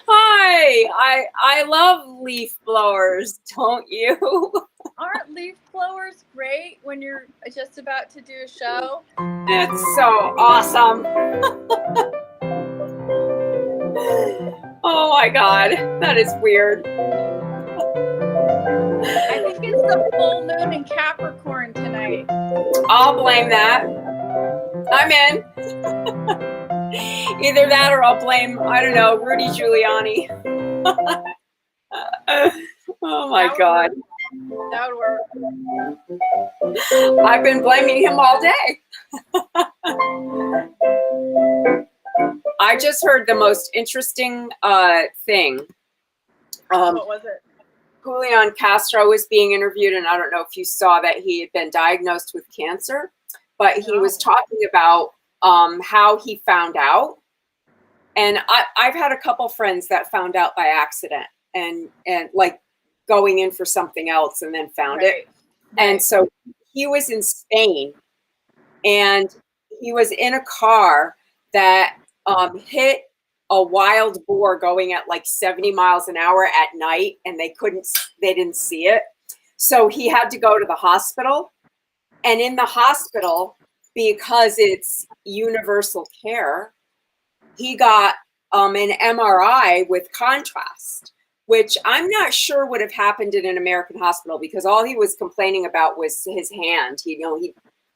Hi. I love leaf blowers, don't you? Aren't leaf blowers great when you're just about to do a show? It's so awesome. Oh my God, that is weird. I think it's the full moon in Capricorn tonight. I'll blame that. I'm in. Either that or I'll blame, I don't know, Rudy Giuliani. Oh my God. That would work. I've been blaming him all day. I just heard the most interesting thing. What was it? Julian Castro was being interviewed, and I don't know if you saw that he had been diagnosed with cancer, but he was talking about how he found out. And I've had a couple friends that found out by accident and like going in for something else and then found it. And so he was in Spain, and he was in a car that hit a wild boar going at like 70 miles an hour at night, and they didn't see it. So he had to go to the hospital, and in the hospital, because it's universal care, he got an MRI with contrast, which I'm not sure would have happened in an American hospital, because all he was complaining about was his hand. He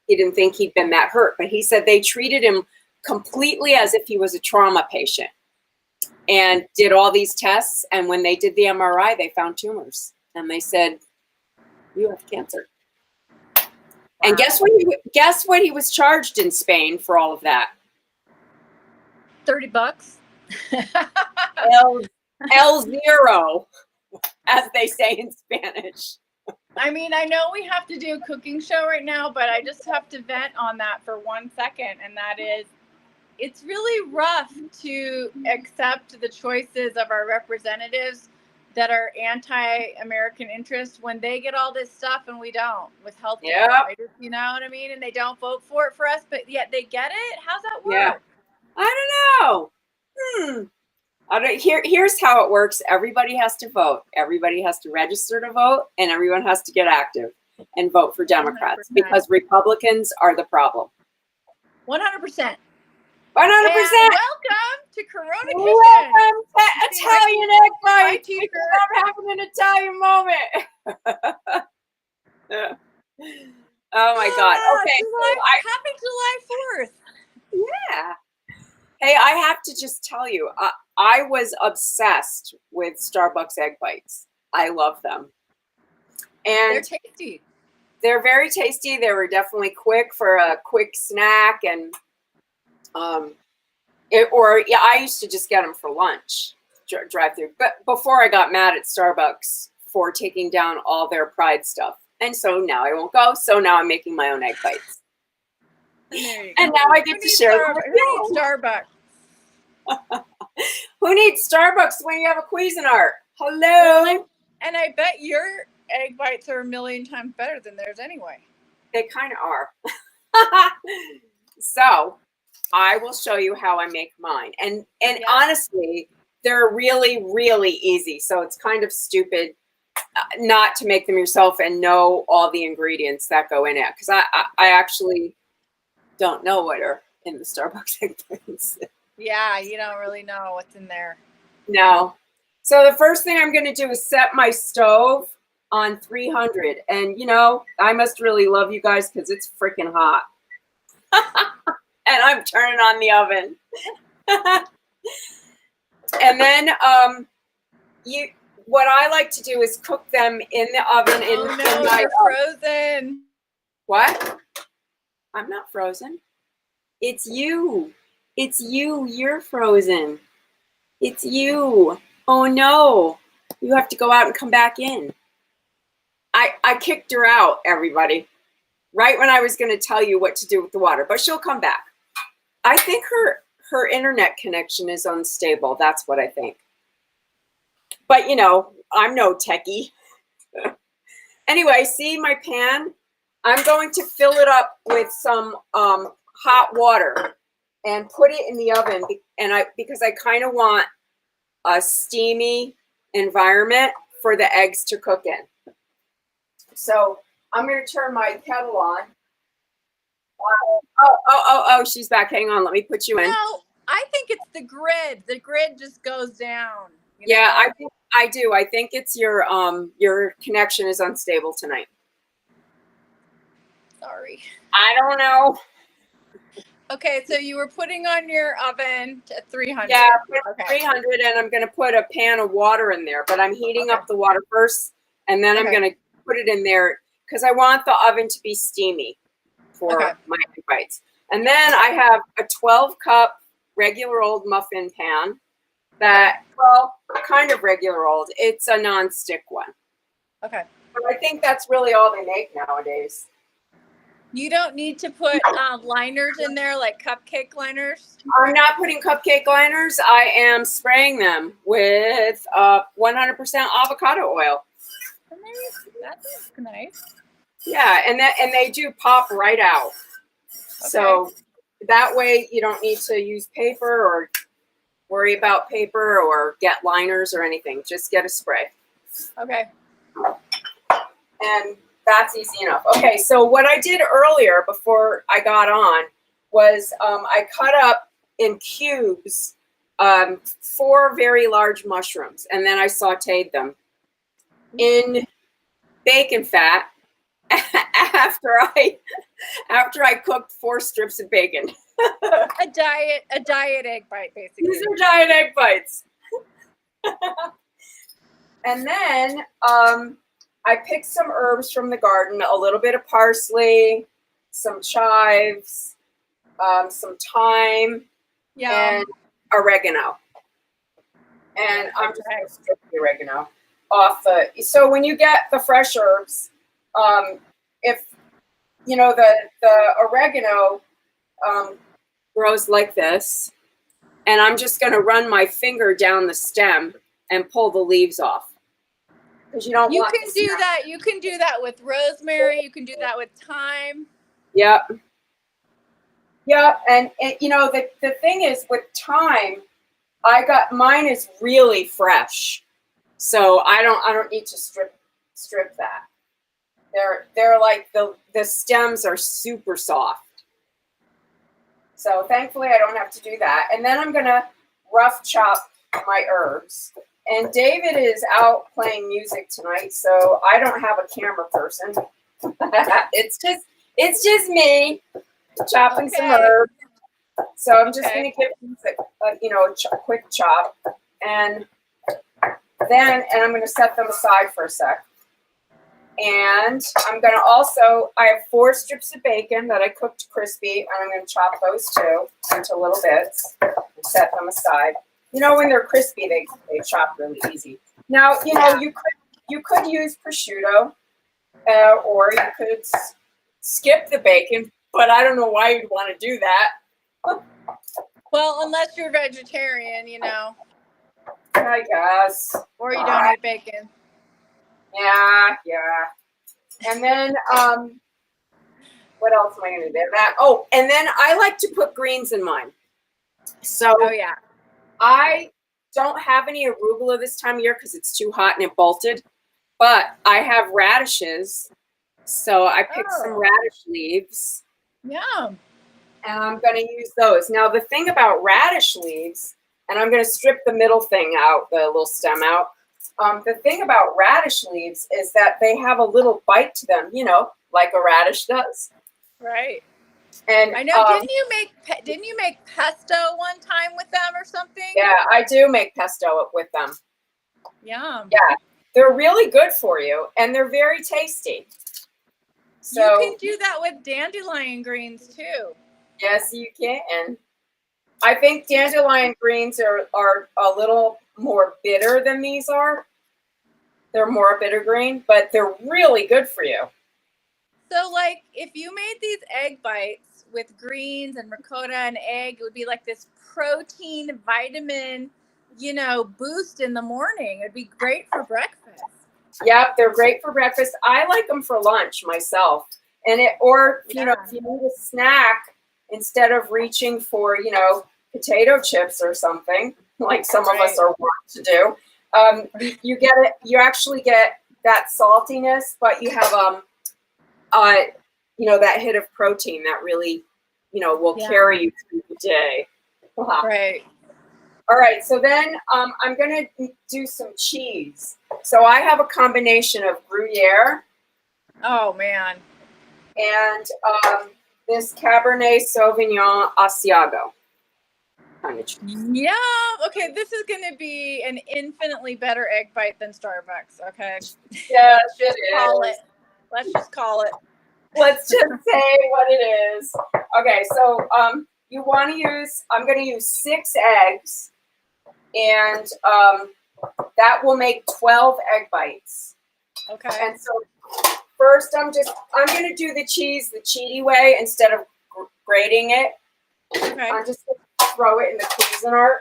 didn't think he'd been that hurt, but he said they treated him completely as if he was a trauma patient and did all these tests. And when they did the MRI, they found tumors, and they said, "You have cancer." Wow. And guess what he was charged in Spain for all of that? $30. El zero, as they say in Spanish. I mean, I know we have to do a cooking show right now, but I just have to vent on that for 1 second. And that is, it's really rough to accept the choices of our representatives that are anti-American interests when they get all this stuff and we don't, with health care. Yep. You know what I mean? And they don't vote for it for us, but yet they get it? How's that work? Yeah. I don't know. Here's how it works. Everybody has to vote. Everybody has to register to vote, and everyone has to get active and vote for Democrats 100%. Because Republicans are the problem. 100%. 100%. Welcome to Corona Kitchen. Welcome to Italian Egg Bites. I'm having an Italian moment. Oh my God. Okay. Happy July 4th. Yeah. Hey, I have to just tell you, I was obsessed with Starbucks Egg Bites. I love them. And they're tasty. They're very tasty. They were definitely quick for a quick snack. And I used to just get them for lunch, drive through. But before I got mad at Starbucks for taking down all their Pride stuff. And so now I won't go. So now I'm making my own egg bites. And now I get to share them with you. Who needs Starbucks? Who needs Starbucks when you have a Cuisinart? Hello. And I bet your egg bites are a million times better than theirs anyway. They kind of are. So I will show you how I make mine. And honestly, they're really, really easy. So it's kind of stupid not to make them yourself and know all the ingredients that go in it. Because I actually don't know what are in the Starbucks egg bites. Yeah, you don't really know what's in there. No. So the first thing I'm going to do is set my stove on 300. And, I must really love you guys because it's freaking hot. And I'm turning on the oven. And then what I like to do is cook them in the oven. You're frozen. What? I'm not frozen. It's you. It's you. You're frozen. It's you. Oh, no. You have to go out and come back in. I kicked her out, everybody, right when I was going to tell you what to do with the water. But she'll come back. I think her internet connection is unstable. That's what I think. But, I'm no techie. Anyway, see my pan? I'm going to fill it up with some hot water. and put it in the oven. Because I kind of want a steamy environment for the eggs to cook in. So I'm going to turn my kettle on. Oh, she's back. Hang on. Let me put you in. No, I think it's the grid. The grid just goes down. Yeah, I think I do. I think it's your connection is unstable tonight. Sorry. I don't know. Okay, so you were putting on your oven at 300. Yeah, okay. 300, and I'm going to put a pan of water in there, but I'm heating up the water first, and then I'm going to put it in there because I want the oven to be steamy for my egg bites. And then I have a 12-cup regular old muffin pan that, well, kind of regular old. It's a non-stick one. Okay. But I think that's really all they make nowadays. You don't need to put liners in there, like cupcake liners? I'm not putting cupcake liners. I am spraying them with 100% avocado oil. That's nice. Yeah, and they do pop right out. Okay. So that way you don't need to use paper or worry about paper or get liners or anything. Just get a spray. Okay. And that's easy enough. Okay, so what I did earlier before I got on was I cut up in cubes 4 very large mushrooms, and then I sauteed them in bacon fat after I cooked 4 strips of bacon. a diet egg bite, basically. These are diet egg bites. And then I picked some herbs from the garden, a little bit of parsley, some chives, some thyme, and oregano. And I'm just going to strip the oregano off the. So when you get the fresh herbs, if you know the oregano grows like this, and I'm just going to run my finger down the stem and pull the leaves off. You don't. You can do that. You can do that with rosemary. You can do that with thyme. Yep. Yeah, and you know the thing is with thyme, I got mine is really fresh, so I don't need to strip that. They're like the stems are super soft. So thankfully I don't have to do that. And then I'm gonna rough chop my herbs. And David is out playing music tonight, so I don't have a camera person. It's just me chopping some herbs. So I'm just going to give these a quick chop, and I'm going to set them aside for a sec. And I'm going to I have 4 strips of bacon that I cooked crispy, and I'm going to chop those too into little bits and set them aside. You know, when they're crispy, they chop really easy. Now, you know, you could use prosciutto, or you could skip the bacon, but I don't know why you'd want to do that. Well, unless you're vegetarian, you know. I guess. Or you don't eat bacon. Yeah. And then, what else am I going to do? And then I like to put greens in mine. So. Oh, yeah. I don't have any arugula this time of year because it's too hot and it bolted, but I have radishes, so I picked some radish leaves. Yum. And I'm going to use those. Now, the thing about radish leaves, and I'm going to strip the middle thing out, the little stem out. The thing about radish leaves is that they have a little bite to them, you know, like a radish does. Right. And I know. Didn't you make pesto one time with them or something? Yeah, I do make pesto with them. Yum. Yeah, they're really good for you, and they're very tasty. So you can do that with dandelion greens too. Yes, you can. I think dandelion greens are a little more bitter than these are. They're more bitter green, but they're really good for you. So, like, if you made these egg bites with greens and ricotta and egg, it would be like this protein, vitamin, boost in the morning. It'd be great for breakfast. Yep, they're great for breakfast. I like them for lunch myself. And if you need a snack instead of reaching for, you know, potato chips or something, like some of us are wont to do, you get it. You actually get that saltiness, but you have you know, that hit of protein that really, you know, will carry you through the day. Right. All right, so then I'm gonna do some cheese. So I have a combination of Gruyere. Oh man. And this Cabernet Sauvignon Asiago kind of cheese. Yeah. Okay, this is going to be an infinitely better egg bite than Starbucks. Okay. Yeah, Let's just call it. Let's just say what it is. Okay, so you want to use. I'm going to use 6 eggs, and that will make 12 egg bites. Okay. And so first, I'm going to do the cheese the cheaty way instead of grating it. Okay. I'm just going to throw it in the Cuisinart.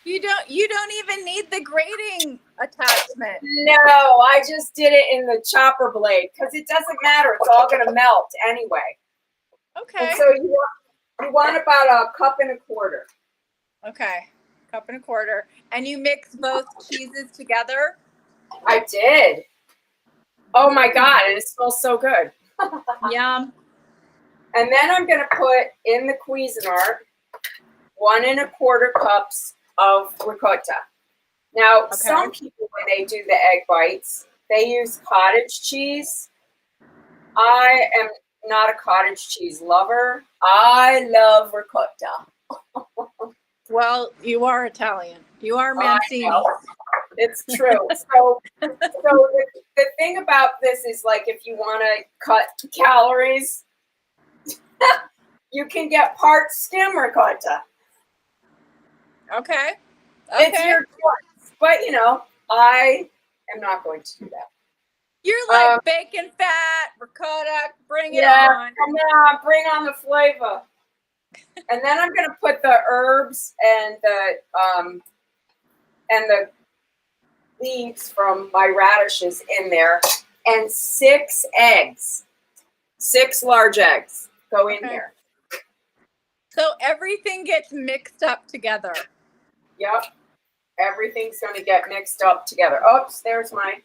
You don't even need the grating attachment. No, I just did it in the chopper blade because it doesn't matter. It's all going to melt anyway. Okay. And so you want about 1.25 cups. Okay. 1.25 cups. And you mix both cheeses together? I did. Oh my God, and it smells so good. Yum. And then I'm going to put in the Cuisinart 1.25 cups of ricotta. Now, some people, when they do the egg bites, they use cottage cheese. I am not a cottage cheese lover. I love ricotta. Well, you are Italian. You are Mancini. It's true. So the thing about this is, like, if you want to cut calories, you can get part skim ricotta. Okay. It's your choice. But, you know, I am not going to do that. You're like bacon fat, ricotta, bring it on. Come on, bring on the flavor. And then I'm going to put the herbs and the leaves from my radishes in there, and 6 eggs. 6 large eggs go in here. So everything gets mixed up together. Yep. Everything's going to get mixed up together. Oops, there's my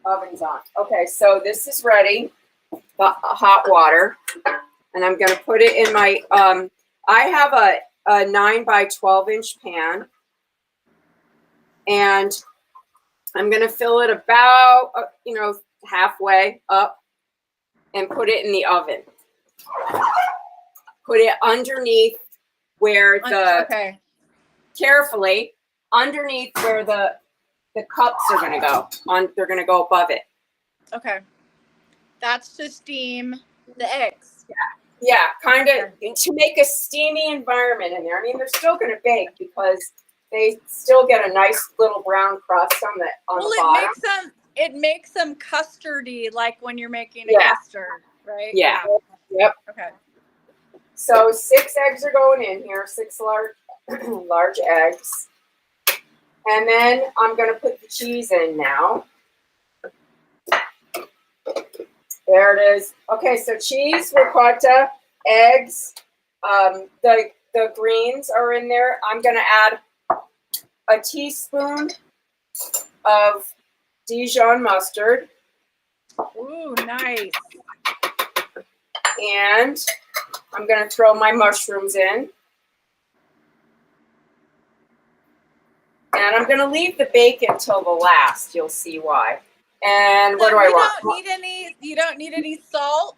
oven's on. Okay, so this is ready. Hot water. And I'm going to put it in my, I have a 9 by 12 inch pan. And I'm going to fill it about, you know, halfway up and put it in the oven. Put it underneath where carefully, underneath where the cups are going to go. They're going to go above it. Okay. That's to steam the eggs. Yeah, kind of to make a steamy environment in there. I mean, they're still going to bake because they still get a nice little brown crust on the bottom. It makes them custardy, like when you're making a custard, right? Yeah. Yep. Okay. So 6 eggs are going in here, 6 large eggs. And then I'm going to put the cheese in now. There it is. Okay, so cheese, ricotta, eggs, the greens are in there. I'm going to add a teaspoon of Dijon mustard. Ooh, nice. And I'm going to throw my mushrooms in. And I'm going to leave the bacon till the last. You'll see why. And what do I want? You don't need any salt?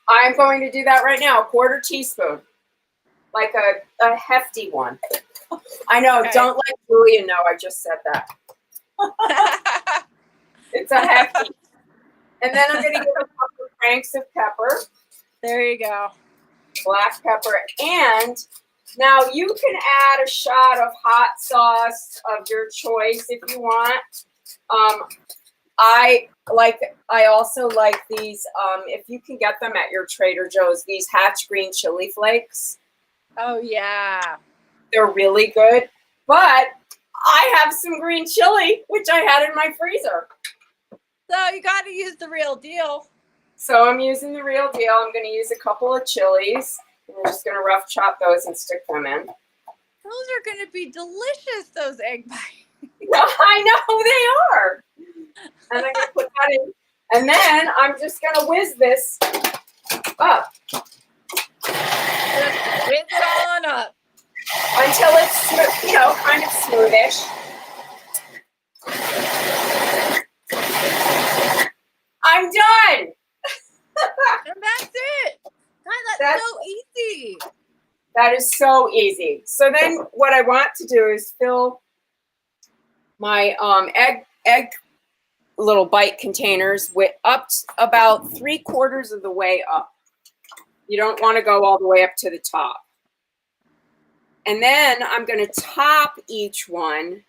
I'm going to do that right now. 1/4 teaspoon. Like a hefty one. I know. Okay. Don't let Julia know I just said that. It's a hefty. And then I'm going to give a couple of cranks of pepper. There you go. Black pepper. And now you can add a shot of hot sauce of your choice if you want. I also like these, if you can get them at your Trader Joe's, these Hatch Green chili flakes. Oh, yeah. They're really good. But I have some green chili, which I had in my freezer. So you got to use the real deal. So I'm using the real deal. I'm going to use a couple of chilies. I'm just going to rough chop those and stick them in. Those are going to be delicious, those egg bites. I know they are. And I'm going to put that in. And then I'm just going to whiz this up. Just whiz it on up. Until it's, kind of smoothish. I'm done. And that's it. God, that's so easy. That is so easy. So then what I want to do is fill my egg little bite containers with up about 3/4 of the way up. You don't want to go all the way up to the top. And then I'm going to top each one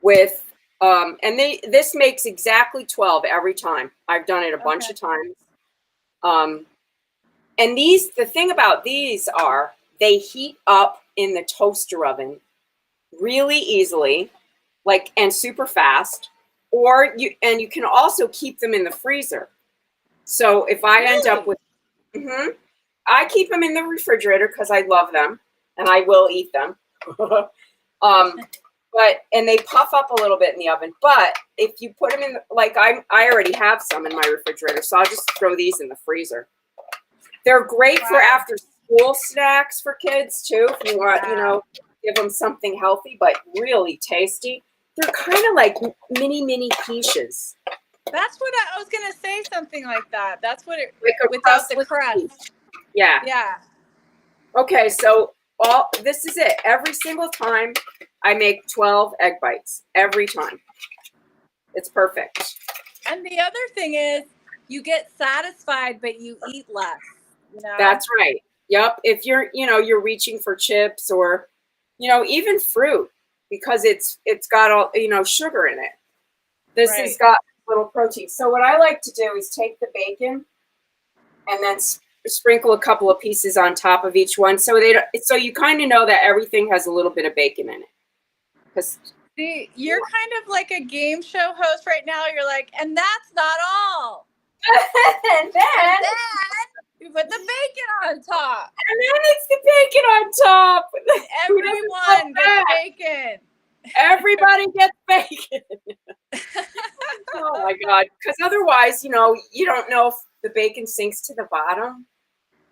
with, this makes exactly 12 every time. I've done it a bunch of times. And the thing about these are they heat up in the toaster oven really easily, and super fast. Or you can also keep them in the freezer. So if I end up with, I keep them in the refrigerator because I love them and I will eat them. And they puff up a little bit in the oven. But if you put them in, I already have some in my refrigerator, so I'll just throw these in the freezer. They're great for after school snacks for kids too. If you want, give them something healthy but really tasty. They're kind of like mini quiches. That's what I was gonna say. Something like that. That's what it without the crust. Yeah. Yeah. Okay, so this is it. Every single time I make 12 egg bites. Every time. It's perfect. And the other thing is, you get satisfied, but you eat less. That's right. Yep. If you're reaching for chips or, even fruit, because it's got all, sugar in it. This has got little protein. So what I like to do is take the bacon and then sprinkle a couple of pieces on top of each one. So you kind of know that everything has a little bit of bacon in it. See, you're kind of like a game show host right now. You're like, and that's not all. and then you put the bacon on top. And then it's the bacon on top. Everyone gets bacon. Everybody gets bacon. Oh my God. Because otherwise, you don't know if the bacon sinks to the bottom.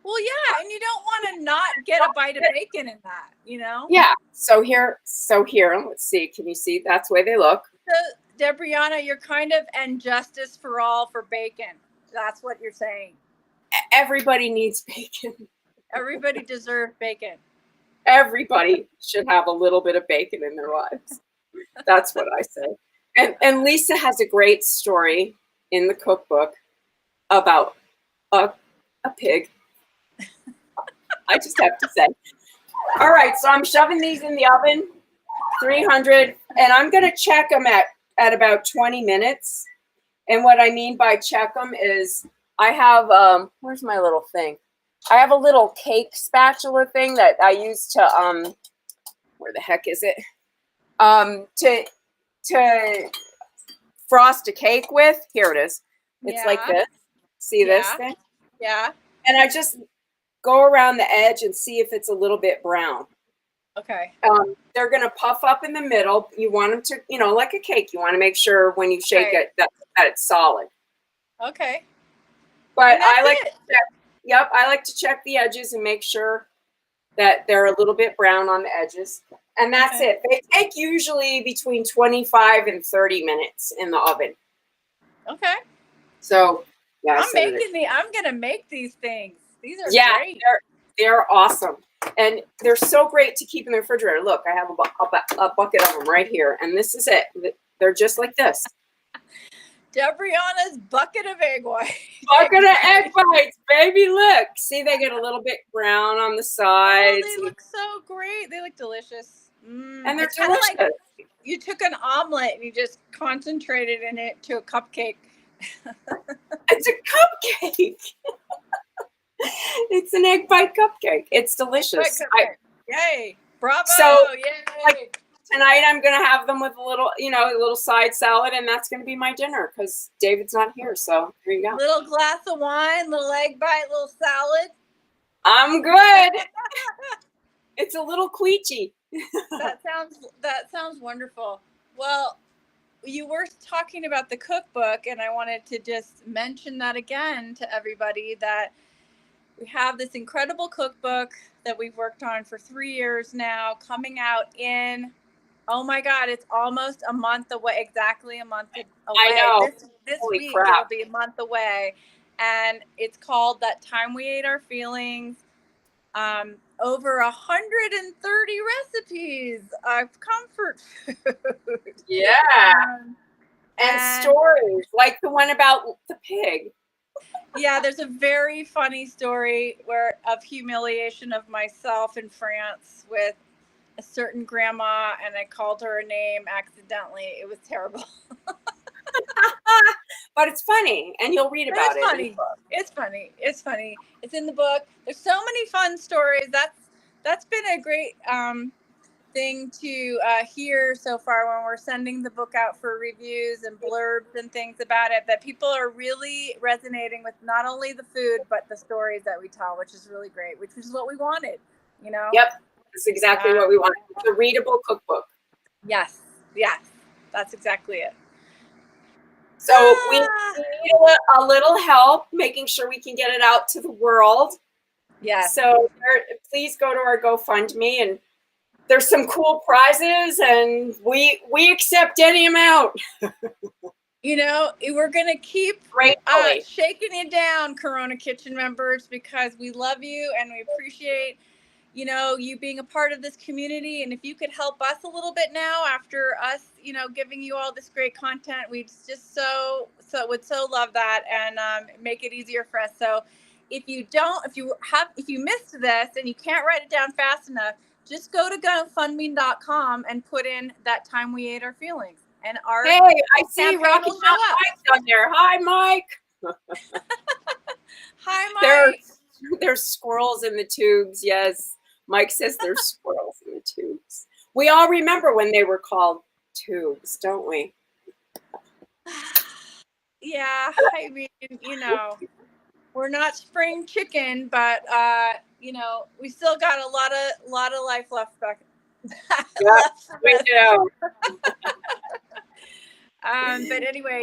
Well, yeah, and you don't want to not get a bite of bacon in that, Yeah. So here, let's see. Can you see? That's the way they look. So, Debrianna, you're kind of and justice for all for bacon. That's what you're saying. Everybody needs bacon. Everybody deserves bacon. Everybody should have a little bit of bacon in their lives. That's what I say. And Lisa has a great story in the cookbook about a pig. I just have to say. All right, so I'm shoving these in the oven, 300, and I'm going to check them at about 20 minutes. And what I mean by check them is I have, where's my little thing? I have a little cake spatula thing that I use to, where the heck is it? To frost a cake with. Here it is. It's like this. See this thing? Yeah. And I just go around the edge and see if it's a little bit brown. Okay. They're going to puff up in the middle. You want them to, like a cake, you want to make sure when you shake it that it's solid. Okay. But I like to check, I like to check the edges and make sure that they're a little bit brown on the edges. And that's it. They take usually between 25 and 30 minutes in the oven. Okay. So, yeah. I'm going to make these things. These are great. They're awesome. And they're so great to keep in the refrigerator. Look, I have a bucket of them right here. And this is it. They're just like this. Debrianna's bucket of egg whites. Bucket of egg whites, baby. Look. See, they get a little bit brown on the sides. Oh, they look so great. They look delicious. And they're delicious. Like you took an omelet and you just concentrated in it to a cupcake. It's a cupcake. It's an egg bite cupcake. It's delicious. Yay. Bravo. So, yay. tonight I'm going to have them with a little, a little side salad, and that's going to be my dinner because David's not here. So there you go. Little glass of wine, little egg bite, little salad. I'm good. It's a little queechy. That sounds wonderful. Well, you were talking about the cookbook, and I wanted to just mention that again to everybody, that we have this incredible cookbook that we've worked on for 3 years now, coming out in, oh my God, it's almost a month away, exactly a month away. I know. This Holy week crap. it'll be a month away, and it's called That Time We Ate Our Feelings. Over 130 recipes of comfort food. Yeah. And stories like the one about the pig. Yeah, there's a very funny story of humiliation of myself in France with a certain grandma, and I called her a name accidentally. It was terrible. But it's funny, and you'll read about it. Funny. It's funny. It's funny. It's in the book. There's so many fun stories. That's been a great thing to hear so far when we're sending the book out for reviews and blurbs and things about it, that people are really resonating with not only the food but the stories that we tell, which is really great, which is what we wanted, Yep, that's exactly what we want. It's a readable cookbook. Yes, that's exactly it. So we need a little help making sure we can get it out to the world. Yes. So please go to our GoFundMe, and there's some cool prizes, and we accept any amount. We're going to keep shaking it down, Corona Kitchen members, because we love you and we appreciate, you being a part of this community. And if you could help us a little bit now after us, giving you all this great content, we just would so love that, and make it easier for us. So if you missed this and you can't write it down fast enough, just go to GoFundMe.com and put in That Time We Ate Our Feelings. And hey, I see Rocky Mountain Mike's on there. Hi, Mike. Hi, Mike. There's squirrels in the tubes. Yes, Mike says there's squirrels in the tubes. We all remember when they were called tubes, don't we? Yeah, I mean, we're not spring chicken, but we still got a lot of life left back. We do. But anyway,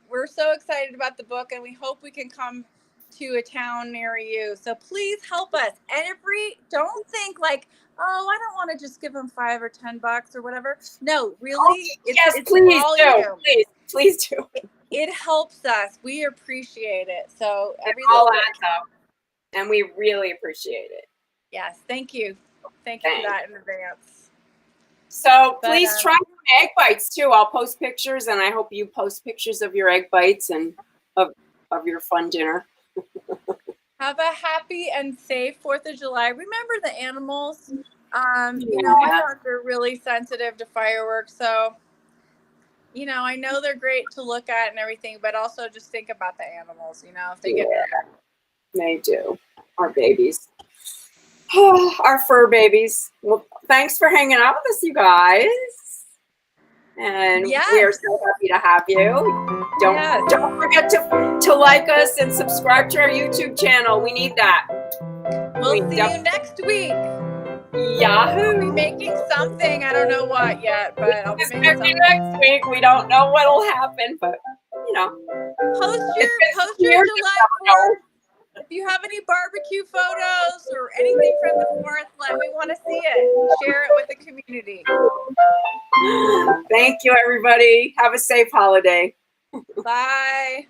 we're so excited about the book, and we hope we can come to a town near you. So please help us. And don't think like, oh, I don't want to just give them $5 or $10 or whatever. No, really. Yes, please do. Please do. It helps us. We appreciate it. So every all adds up, and we really appreciate it. Yes, thank you. Thank you for that in advance. So please try some egg bites too. I'll post pictures, and I hope you post pictures of your egg bites and of your fun dinner. Have a happy and safe 4th of July. Remember the animals. My dogs are really sensitive to fireworks, so I know they're great to look at and everything, but also just think about the animals. If they get nervous. They do. Our babies. Our fur babies. Well, thanks for hanging out with us, you guys. And we are so happy to have you. Don't forget to like us and subscribe to our YouTube channel. We need that. We'll see you next week. Yahoo! I'll be making something. I don't know what yet, but I'll be making something next week. We don't know what'll happen, but post your July 4th. If you have any barbecue photos or anything from the 4th, we want to see it. Share it with the community. Thank you, everybody. Have a safe holiday. Bye.